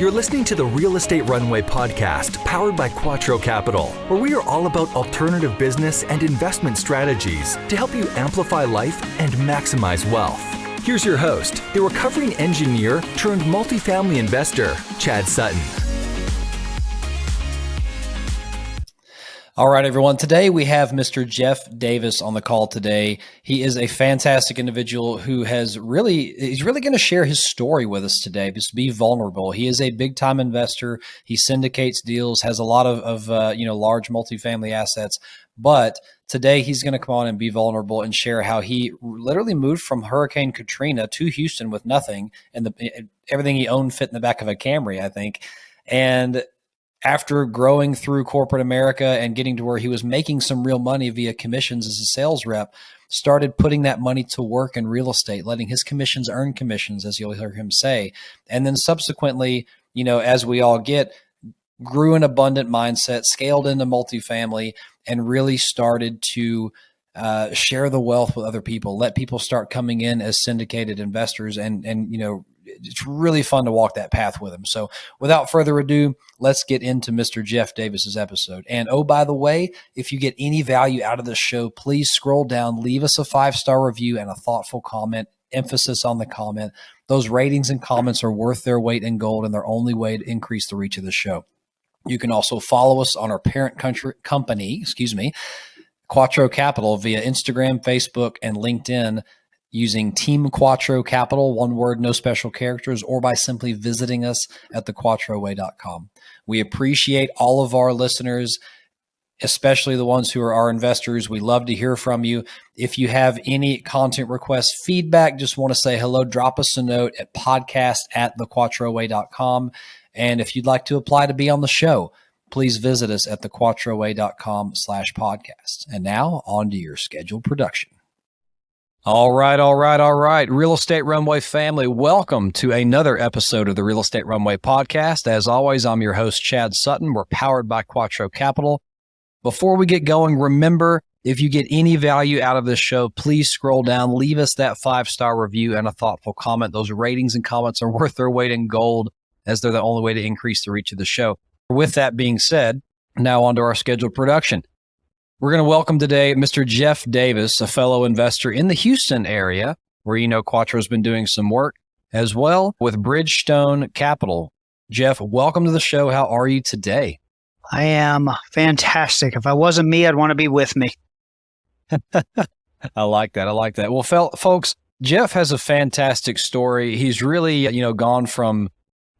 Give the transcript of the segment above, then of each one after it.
You're listening to the Real Estate Runway podcast powered by Quattro Capital, where we are all about alternative business and investment strategies to help you amplify life and maximize wealth. Here's your host, the recovering engineer turned multifamily investor, Chad Sutton. All right, everyone. Today we have Mr. Jeff Davis on the call today. He is a fantastic individual who he's really going to share his story with us today. Just be vulnerable. He is a big time investor. He syndicates deals, has a lot of large multifamily assets. But today he's going to come on and be vulnerable and share how he literally moved from Hurricane Katrina to Houston with nothing, and everything he owned fit in the back of a Camry, I think. And after growing through corporate America and getting to where he was making some real money via commissions as a sales rep, started putting that money to work in real estate, letting his commissions earn commissions, as you'll hear him say. And then subsequently, as we all get, grew an abundant mindset, scaled into multifamily, and really started to share the wealth with other people, let people start coming in as syndicated investors. And it's really fun to walk that path with him. So without further ado, let's get into Mr. Jeff Davis's episode. And oh, by the way, if you get any value out of this show, please scroll down, leave us a 5-star review and a thoughtful comment, emphasis on the comment. Those ratings and comments are worth their weight in gold and their only way to increase the reach of the show. You can also follow us on our parent company, Quattro Capital, via Instagram, Facebook, and LinkedIn, using Team Quattro Capital, one word, no special characters, or by simply visiting us at thequattroway.com. We appreciate all of our listeners, especially the ones who are our investors. We love to hear from you. If you have any content requests, feedback, just want to say hello, drop us a note at podcast@thequattroway.com. And if you'd like to apply to be on the show, please visit us at thequattroway.com/podcast. And now on to your scheduled production. All right. Real Estate Runway family, welcome to another episode of the Real Estate Runway podcast. As always, I'm your host, Chad Sutton. We're powered by Quattro Capital. Before we get going, remember, if you get any value out of this show, please scroll down, leave us that 5-star review and a thoughtful comment. Those ratings and comments are worth their weight in gold, as they're the only way to increase the reach of the show. With that being said, now on to our scheduled production. We're going to welcome today Mr. Jeff Davis, a fellow investor in the Houston area, where Quattro's been doing some work, as well with Bridgestone Capital. Jeff, welcome to the show. How are you today? I am fantastic. If I wasn't me, I'd want to be with me. I like that. Well, folks, Jeff has a fantastic story. He's really, gone from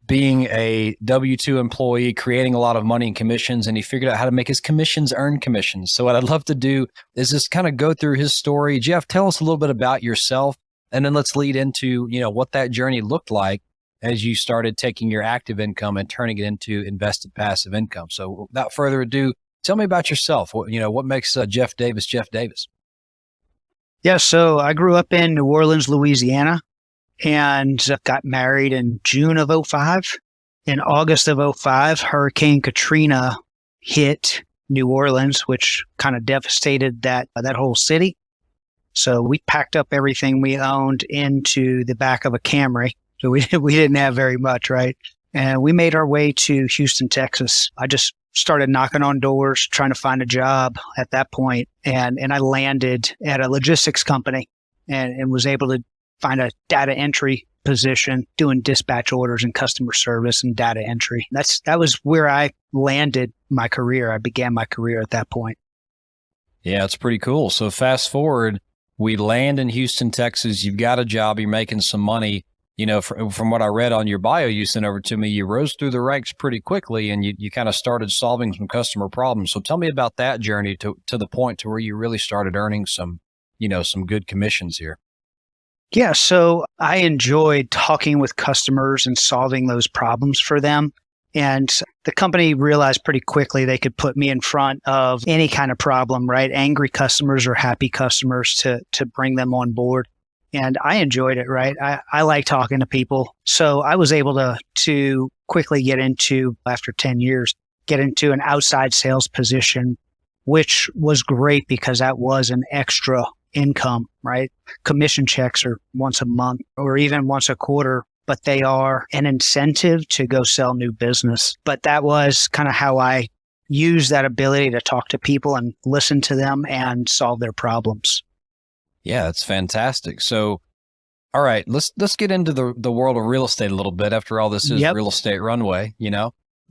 being a W-2 employee, creating a lot of money in commissions, and he figured out how to make his commissions earn commissions. So what I'd love to do is just kind of go through his story. Jeff, tell us a little bit about yourself, and then let's lead into, what that journey looked like as you started taking your active income and turning it into invested passive income. So without further ado, tell me about yourself. What makes Jeff Davis Jeff Davis? Yeah, so I grew up in New Orleans, Louisiana, and got married in June of 2005. In August of 2005, Hurricane Katrina hit New Orleans, which kind of devastated that whole city. So we packed up everything we owned into the back of a Camry. So we didn't have very much, right? And we made our way to Houston, Texas. I just started knocking on doors, trying to find a job at that point. And I landed at a logistics company and was able to find a data entry position doing dispatch orders and customer service and data entry. That was where I landed my career. I began my career at that point. Yeah, it's pretty cool. So fast forward, we land in Houston, Texas. You've got a job. You're making some money. From what I read on your bio you sent over to me, you rose through the ranks pretty quickly and you kind of started solving some customer problems. So tell me about that journey to the point to where you really started earning some good commissions here. Yeah, so I enjoyed talking with customers and solving those problems for them. And the company realized pretty quickly they could put me in front of any kind of problem, right? Angry customers or happy customers to bring them on board. And I enjoyed it, right? I like talking to people. So I was able to quickly get into, after 10 years, get into an outside sales position, which was great because that was an extra income, right? Commission checks are once a month or even once a quarter but they are an incentive to go sell new business. But that was kind of how I used that ability to talk to people and listen to them and solve their problems. Yeah, that's fantastic. So, all right, let's get into the world of real estate a little bit. After all, this is Real Estate Runway,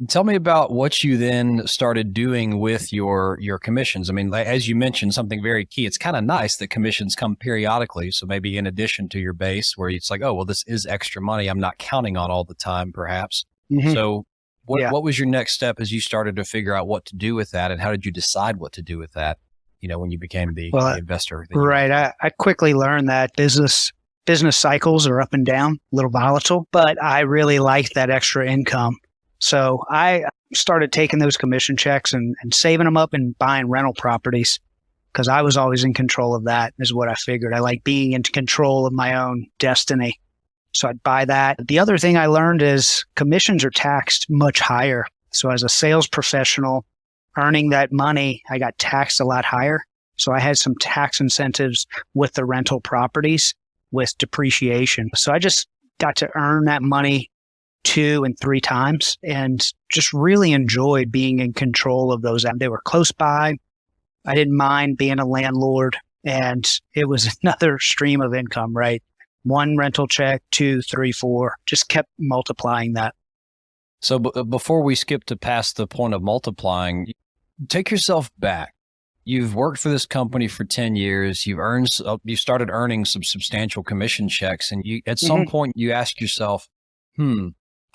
Tell me about what you then started doing with your commissions. I mean, as you mentioned, something very key. It's kind of nice that commissions come periodically. So maybe in addition to your base where it's like, oh, well, this is extra money I'm not counting on all the time, perhaps. Mm-hmm. So what was your next step as you started to figure out what to do with that? And how did you decide what to do with that, when you became the investor? Right. I quickly learned that business cycles are up and down, a little volatile, but I really liked that extra income. So I started taking those commission checks and saving them up and buying rental properties because I was always in control of that, is what I figured. I like being in control of my own destiny. So I'd buy that. The other thing I learned is commissions are taxed much higher. So as a sales professional earning that money, I got taxed a lot higher. So I had some tax incentives with the rental properties with depreciation. So I just got to earn that money 2 and 3 times and just really enjoyed being in control of those. They were close by. I didn't mind being a landlord, and it was another stream of income, right? 1 rental check, 2, 3, 4, just kept multiplying that. So before we skip to past the point of multiplying, take yourself back. You've worked for this company for 10 years. You started earning some substantial commission checks, and at some point you ask yourself,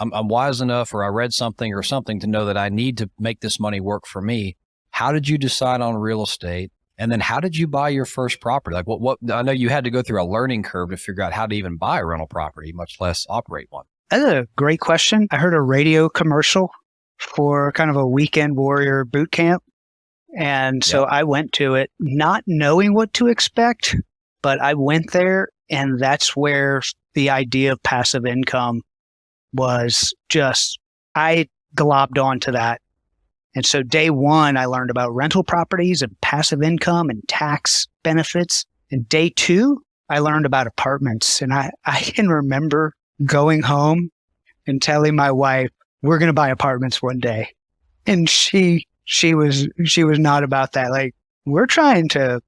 I'm wise enough, or I read something to know that I need to make this money work for me. How did you decide on real estate? And then how did you buy your first property? Like what I know you had to go through a learning curve to figure out how to even buy a rental property, much less operate one. That's a great question. I heard a radio commercial for kind of a weekend warrior boot camp. And so I went to it not knowing what to expect, but I went there, and that's where the idea of passive income was I globbed onto that. And so day one, I learned about rental properties and passive income and tax benefits. And day 2, I learned about apartments. And I can remember going home and telling my wife, we're going to buy apartments one day. And she was not about that. Like, we're trying to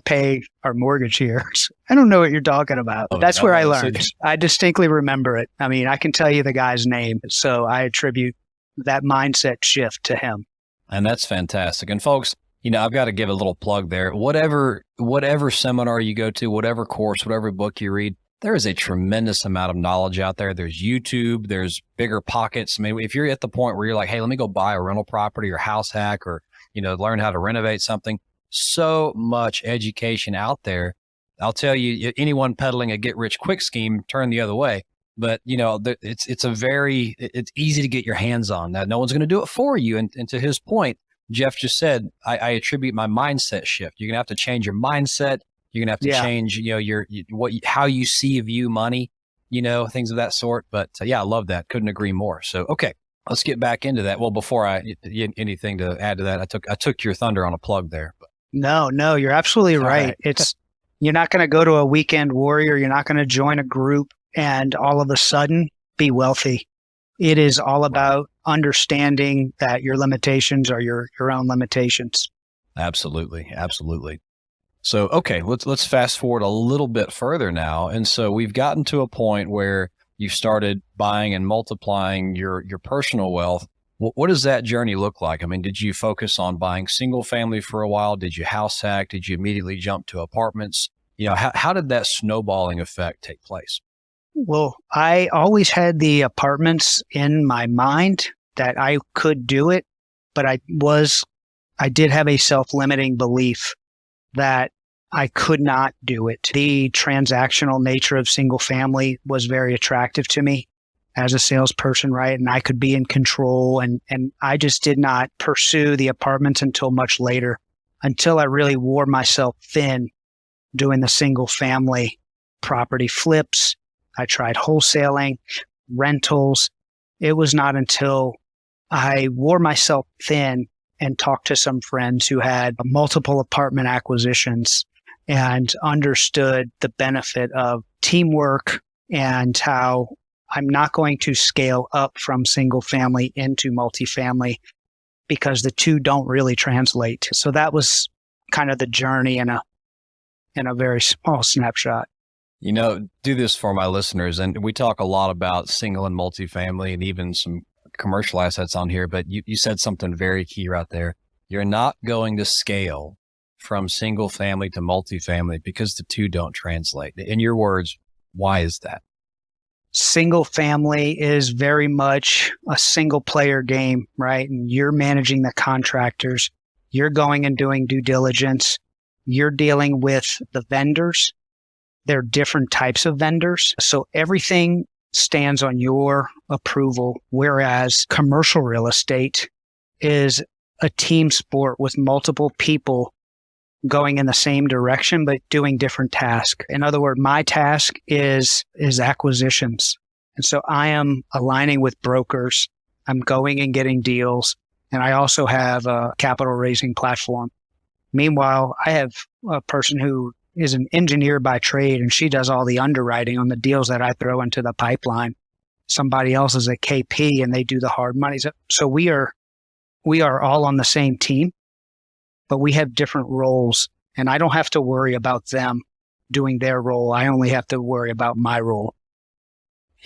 pay our mortgage here. I don't know what you're talking about. That's where I learned. I distinctly remember it. I mean, I can tell you the guy's name. So I attribute that mindset shift to him. And that's fantastic. And folks, I've got to give a little plug there. Whatever seminar you go to, whatever course, whatever book you read, there is a tremendous amount of knowledge out there. There's YouTube, there's Bigger Pockets. I mean, if you're at the point where you're like, hey, let me go buy a rental property or house hack or, learn how to renovate something, so much education out there. I'll tell you, anyone peddling a get rich quick scheme, turn the other way. But, it's easy to get your hands on. Now, no one's going to do it for you. And to his point, Jeff just said, I attribute my mindset shift. You're going to have to change your mindset. You're going to have to change, how you view money, things of that sort. But I love that. Couldn't agree more. So, okay, let's get back into that. Well, before anything to add to that, I took your thunder on a plug there. But. No, you're absolutely right. You're not going to go to a weekend warrior. You're not going to join a group and all of a sudden be wealthy. It is all about understanding that your limitations are your own limitations. Absolutely. So, okay, let's fast forward a little bit further now. And so we've gotten to a point where you started buying and multiplying your personal wealth. What does that journey look like? I mean, did you focus on buying single family for a while? Did you house hack? Did you immediately jump to apartments? How did that snowballing effect take place? Well, I always had the apartments in my mind that I could do it, but I did have a self-limiting belief that I could not do it. The transactional nature of single family was very attractive to me as a salesperson, right? And I could be in control, and I just did not pursue the apartments until much later, until I really wore myself thin doing the single family property flips. I tried wholesaling, rentals. It was not until I wore myself thin and talked to some friends who had multiple apartment acquisitions and understood the benefit of teamwork and how I'm not going to scale up from single family into multifamily because the two don't really translate. So that was kind of the journey in a very small snapshot. Do this for my listeners. And we talk a lot about single and multifamily and even some commercial assets on here, but you said something very key right there. You're not going to scale from single family to multifamily because the two don't translate. In your words, why is that? Single family is very much a single player game, right? And you're managing the contractors. You're going and doing due diligence. You're dealing with the vendors. There are different types of vendors. So everything stands on your approval, whereas commercial real estate is a team sport with multiple people going in the same direction, but doing different tasks. In other words, my task is acquisitions. And so I am aligning with brokers. I'm going and getting deals. And I also have a capital raising platform. Meanwhile, I have a person who is an engineer by trade, and she does all the underwriting on the deals that I throw into the pipeline. Somebody else is a KP and they do the hard money. So we are all on the same team, but we have different roles, and I don't have to worry about them doing their role. I only have to worry about my role.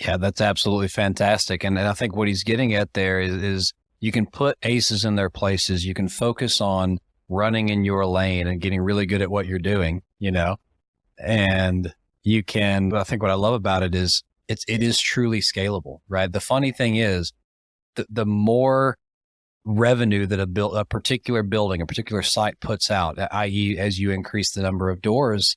Yeah, that's absolutely fantastic. And I think what he's getting at there is you can put aces in their places. You can focus on running in your lane and getting really good at what you're doing, and you can, I think what I love about it is it is truly scalable, right? The funny thing is the more revenue that a particular building, a particular site puts out, i.e. as you increase the number of doors,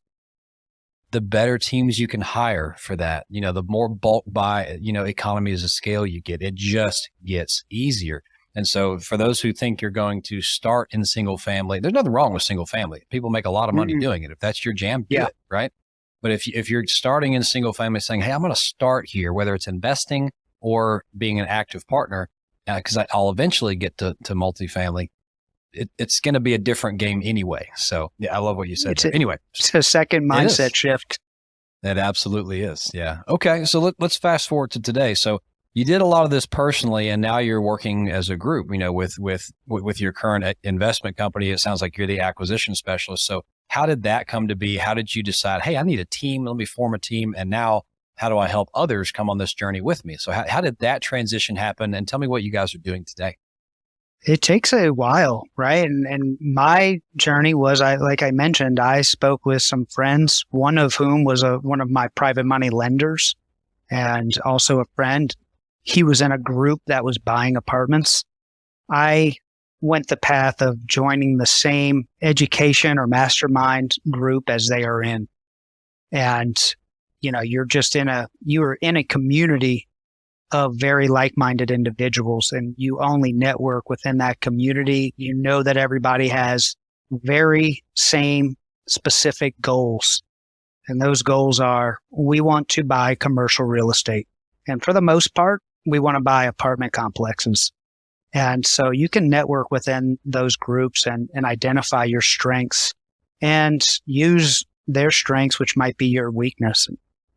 the better teams you can hire for that. The more bulk buy, economies of scale you get, it just gets easier. And so for those who think you're going to start in single family, there's nothing wrong with single family. People make a lot of money doing it. If that's your jam, do it, right? But if you're starting in single family saying, hey, I'm going to start here, whether it's investing or being an active partner, because I'll eventually get to multifamily, it's going to be a different game anyway. So yeah, I love what you said. Anyway, it's a second mindset shift. That absolutely is. Yeah. Okay. So let's fast forward to today. So you did a lot of this personally, and now you're working as a group, with your current investment company. It sounds like you're the acquisition specialist. So how did that come to be? How did you decide, hey, I need a team. Let me form a team. And now how do I help others come on this journey with me? So how did that transition happen? And tell me what you guys are doing today. It takes a while, right? And my journey was, like I mentioned, I spoke with some friends, one of whom was one of my private money lenders and also a friend. He was in a group that was buying apartments. I went the path of joining the same education or mastermind group as they are in. And, you're in a community of very like-minded individuals, and you only network within that community. You know that everybody has very same specific goals. And those goals are, we want to buy commercial real estate. And for the most part, we want to buy apartment complexes. And so you can network within those groups and identify your strengths and use their strengths, which might be your weakness.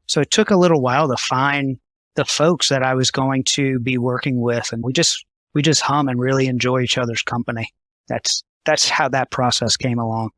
So it took a little while to find the folks that I was going to be working with. And we just hum and really enjoy each other's company. That's how that process came along.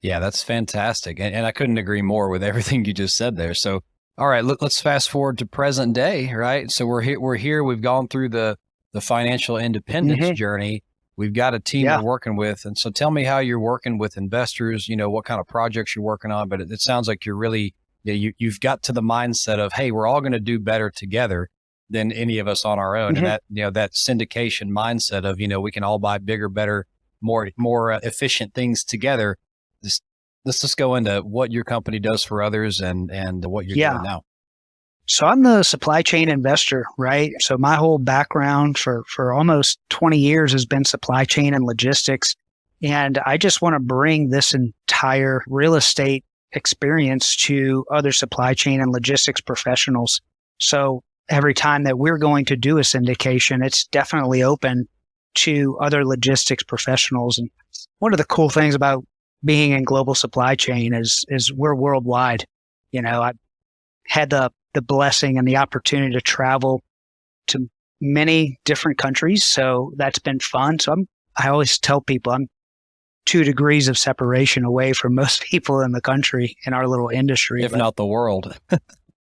Yeah, that's fantastic. And I couldn't agree more with everything you just said there. So, all right, let's fast forward to present day, right? So we're here. We've gone through the financial independence journey. We've got a team we're working with. And so tell me how you're working with investors, what kind of projects you're working on. But it sounds like you're really, you've got to the mindset of, hey, we're all going to do better together than any of us on our own. And that, that syndication mindset of, we can all buy bigger, better, more efficient things together. Let's just go into what your company does for others and what you're doing now. So I'm the supply chain investor, right? So my whole background for almost 20 years has been supply chain and logistics. And I just want to bring this entire real estate experience to other supply chain and logistics professionals. So every time that we're going to do a syndication, it's definitely open to other logistics professionals. And one of the cool things about being in global supply chain is we're worldwide. I had the the blessing and the opportunity to travel to many different countries. So that's been fun. So I always tell people I'm 2 degrees of separation away from most people in the country in our little industry. If not the world.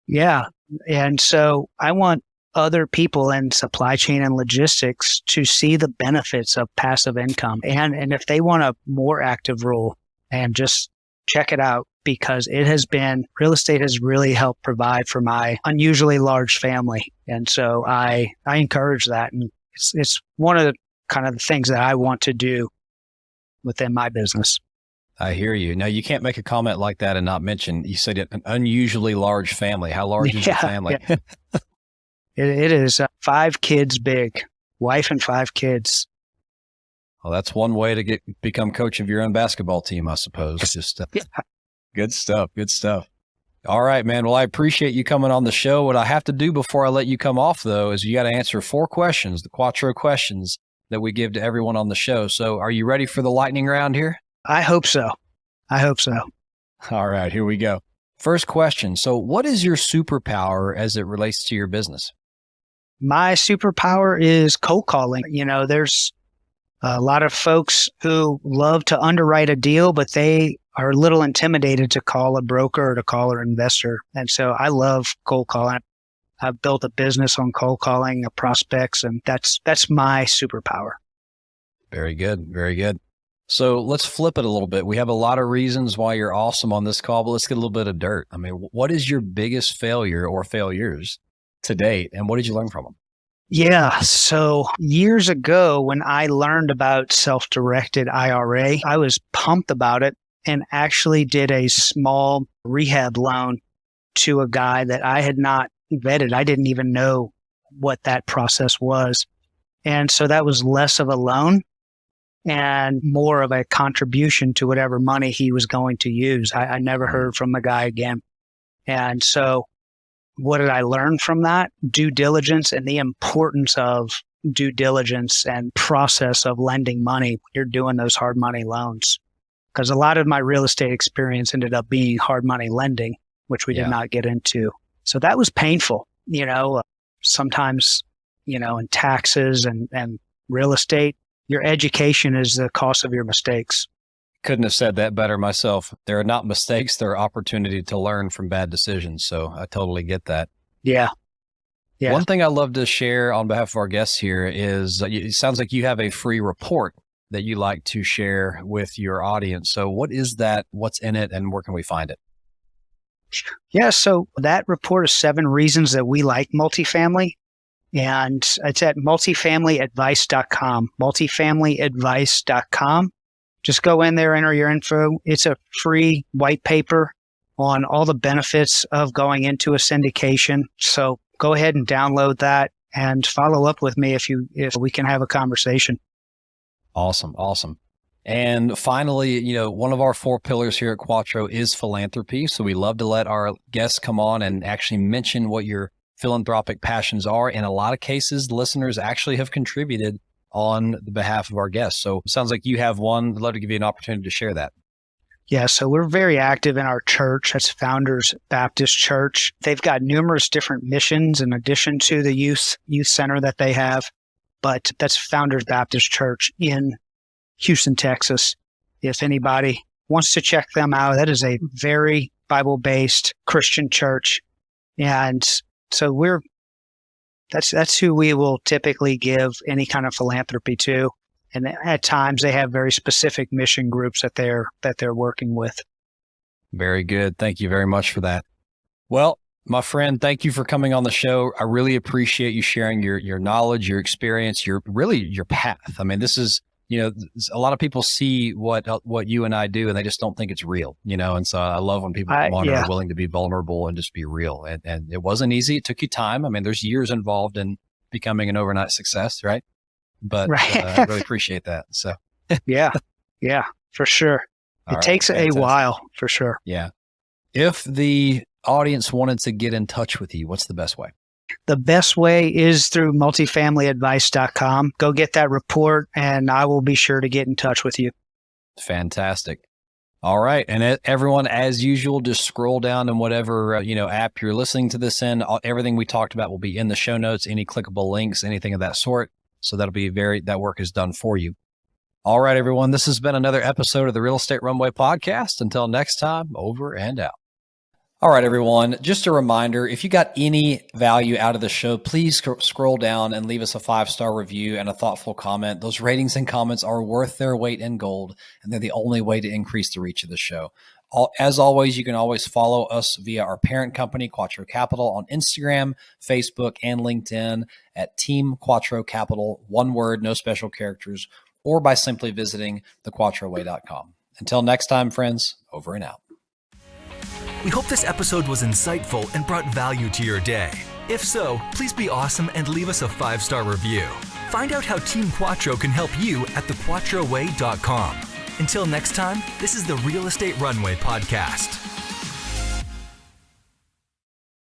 Yeah. And so I want other people in supply chain and logistics to see the benefits of passive income. And if they want a more active role, and just check it out, because real estate has really helped provide for my unusually large family. And so I encourage that. And it's one of the kind of the things that I want to do within my business. I hear you. Now, you can't make a comment like that and not mention, you said an unusually large family. How large is your family? Yeah. It is 5 kids big, wife and 5 kids. Well, that's one way to become coach of your own basketball team, I suppose. Just Yeah. Good stuff. Good stuff. All right, man. Well, I appreciate you coming on the show. What I have to do before I let you come off, though, is you got to answer 4 questions, the Quattro questions that we give to everyone on the show. So are you ready for the lightning round here? I hope so. All right, here we go. First question. So what is your superpower as it relates to your business? My superpower is cold calling. There's a lot of folks who love to underwrite a deal, but they are a little intimidated to call a broker or to call an investor. And so I love cold calling. I've built a business on cold calling prospects, and that's my superpower. Very good. Very good. So let's flip it a little bit. We have a lot of reasons why you're awesome on this call, but let's get a little bit of dirt. I mean, what is your biggest failure or failures to date, and what did you learn from them? Yeah. So years ago, when I learned about self-directed IRA, I was pumped about it and actually did a small rehab loan to a guy that I had not vetted. I didn't even know what that process was. And so that was less of a loan and more of a contribution to whatever money he was going to use. I never heard from the guy again. And so what did I learn from that? Due diligence and the importance of due diligence and process of lending money when you're doing those hard money loans. Because a lot of my real estate experience ended up being hard money lending, which we did not get into. So that was painful, sometimes, in taxes and real estate, your education is the cost of your mistakes. Couldn't have said that better myself. There are not mistakes, there are opportunity to learn from bad decisions. So I totally get that. Yeah. Yeah. One thing I love to share on behalf of our guests here is it sounds like you have a free report that you like to share with your audience. So what is that? What's in it? And where can we find it? Yeah. So that report is 7 reasons that we like multifamily. And it's at multifamilyadvice.com, multifamilyadvice.com. Just go in there, enter your info. It's a free white paper on all the benefits of going into a syndication. So go ahead and download that and follow up with me if we can have a conversation. Awesome. Awesome. And finally, one of our 4 pillars here at Quattro is philanthropy. So we love to let our guests come on and actually mention what your philanthropic passions are. In a lot of cases, listeners actually have contributed on the behalf of our guests. So it sounds like you have one. I'd love to give you an opportunity to share that. Yeah, so we're very active in our church. That's Founders Baptist Church. They've got numerous different missions in addition to the youth center that they have. But that's Founders Baptist Church in Houston, Texas. If anybody wants to check them out, that is a very Bible-based Christian church. And so that's who we will typically give any kind of philanthropy to. And at times they have very specific mission groups that they're working with. Very good. Thank you very much for that. Well, my friend, thank you for coming on the show. I really appreciate you sharing your knowledge, your experience, your path. I mean, this is, a lot of people see what you and I do and they just don't think it's real, and so I love when people come on and are willing to be vulnerable and just be real. And it wasn't easy. It took you time. I mean, there's years involved in becoming an overnight success, right? But I really appreciate that. So yeah, for sure. It takes a while for sure. Yeah. If the audience wanted to get in touch with you, what's the best way? The best way is through multifamilyadvice.com. Go get that report and I will be sure to get in touch with you. Fantastic. All right. And everyone, as usual, just scroll down in whatever, app you're listening to this in. Everything we talked about will be in the show notes, any clickable links, anything of that sort. So that'll be that work is done for you. All right, everyone. This has been another episode of the Real Estate Runway Podcast. Until next time, over and out. All right, everyone. Just a reminder, if you got any value out of the show, please scroll down and leave us a 5-star review and a thoughtful comment. Those ratings and comments are worth their weight in gold, and they're the only way to increase the reach of the show. As always, you can always follow us via our parent company, Quattro Capital, on Instagram, Facebook, and LinkedIn at Team Quattro Capital, one word, no special characters, or by simply visiting thequattroway.com. Until next time, friends, over and out. We hope this episode was insightful and brought value to your day. If so, please be awesome and leave us a 5-star review. Find out how Team Quattro can help you at thequattroway.com. Until next time, this is the Real Estate Runway Podcast.